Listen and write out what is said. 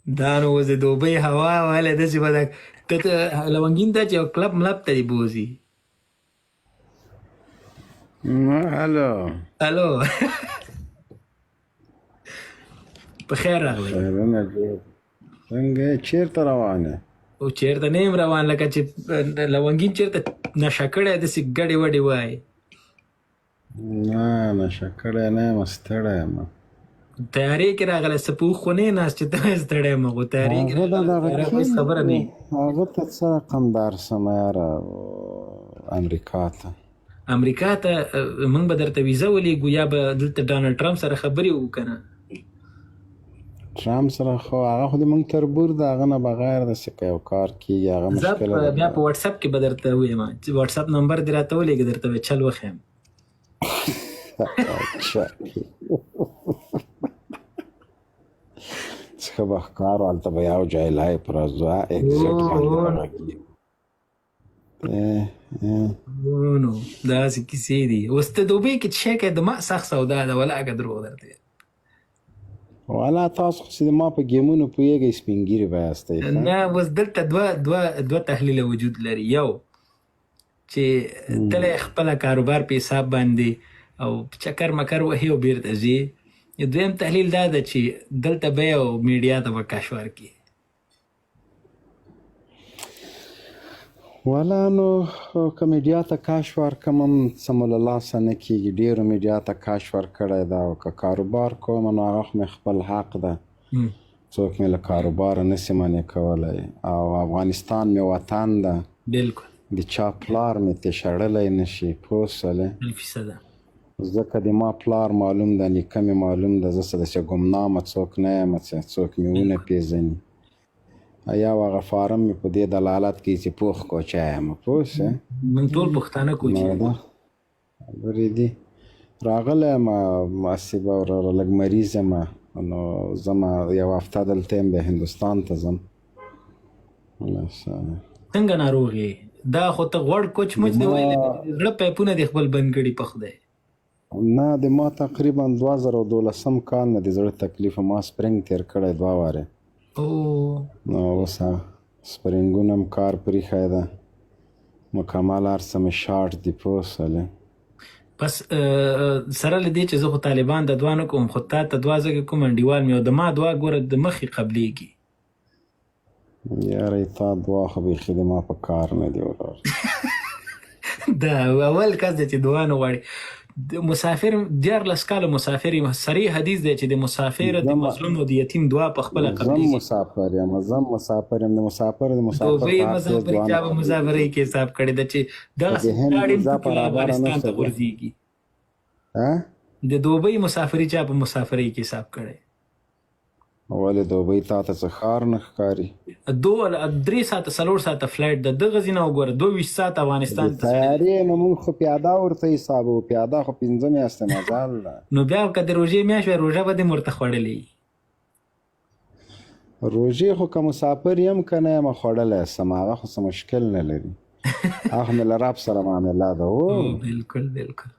دا نو اوس د دوبۍ هوا واله داسې به ته لونګین ته چې یو کلب ملب ته دې بوځي. هلو الو په خیر راغلی. خیرونه جوړ څنګه یې؟ چېرته روان یې؟ او چېرته نه یم روان، لکه چې لونګین چېرته نشه کړی داسې ګډې وډې وایي. نه نشه کړی نه یم، ستړی یم. تیارې کې راغلی، څه په اوښ خو نه یې ناست چې ته ستړی یم. خو تیارې کې هغه د دغه هېڅ خبره نه وي. هغه ته څه رقم درسم یاره امریکا ته. امریکا ته موږ به درته ویزه ولیږو یا به دلته ډانلډ ټرمپ سره خبرې وکړو که نه؟ ټرمپ سره خو هغه خو د موږ تربور د هغه نه بغیر داسې که یو کار کېږي هغه زه مشکله ده. بیا په وټساپ کې به درته ویم، وټساپ نمبر دې راته ولېږه، درته به چل وښیم. څه به ښکار و هلته به یو جای لایف راځو اکزیټ باندې راغلي. نو داسې کیسې دي. اوس ته دوبۍ کې چې شی کوې د ما سخت سودا ده، ولاکه دروغ درته وایم. والا تاسو خو چې د ما په ګیمونو پوهېږئ سپین ګیري به یاستئ. نه اوس دلته دوه تحلیله وجود لري. یو چې تله خپله کاروبار په حساب باندې او چکر مکر وهي او بیرته ځي. دویم تحلیل دا ده چې دلته به یو میډیا ته به کش ورکړي. والا نو که میډیا ته کاش ورکړم هم څه مو له لاسه نه کېږي. ډېرو میډیا ته کاش ورکړی ده او که کاروبار کوم نو هغه خو مې خپل حق ده، څوک مې له کاروباره نسي منع کولی. او افغانستان مې وطن ده، بلکل د چا پلار مې تېشړلی نشي. پوه شولې؟ 100%. ځکه د ما پلار معلوم ده، نیکه مې معلوم ده، زه څه داسې ګمنامه څوک نه یم چې څوک مې ونه پېژني. یا هغه فارم مې په دې دلالت کوي چې پوخ کوچی یم. پوه شوې؟ موږ ټول پښتانه کوچي یو. نو دا خبرې دي. راغلی یم هسې به لږ مریض یم، نو ځمه یو هفته دلته یم، بیا هندوستان ته ځم. څنګه ناروغ یې؟ دا خو ته غوړ کوچ مچ دی ویلی، زړه پیپونه دې خپل بند کړي په خدای. نه د ما تقریبا 2012 کال نه د زړه تکلیف ما سپرینګ تېر کړی 2 وارې. نو اوس سپرینګونه هم کار پرېښی ده، مکمل هر څه مې شارټ دي. پوه شولې؟ بس سره له دې چې زه خو طالبان د دعا نه کوم، خو تا ته دعا ځکه کوم انډیوال مې او د ما دعا ګوره د مخې قبلېږي. یاره تا دعا خو بیخي د ما په کار نه دی ورور. دا اول کس دی چې دعا نه غواړي. د مسافر 14 کاله مسافر یم، صریح حدیث دی چې د مسافر د مظلوم او د یتیم دعا په خپله قبلېږي. زم مسافر یم د مسافر دوبۍ مسافري چا به مسافرۍ کې حساب کړی ده چې دغسې لاړ افغانستان ته غورځېږي. د دوبۍ مسافري چا په مسافرۍ کې حساب کړی؟ ولې دوبۍ تا ته څه ښار نه ښکاري؟ 3 ساعته 4 ساعته فلایټ ده، دغه ځای نه وګوره 22 ساعته افغانستان ته. تیارې نو موږ خو پیاده ورته حسابوو، پیاده خو 5 میاشتې مزال ده. نو بیا که د روژې میاشت وی، روژه به دې ورته خوړلې. روژې خو که مسافر یم که نه یم خوړلی سم، هغه خو څه مشکل نه لري. هغه مې له رب سره معامله ده. بلکل بلکل.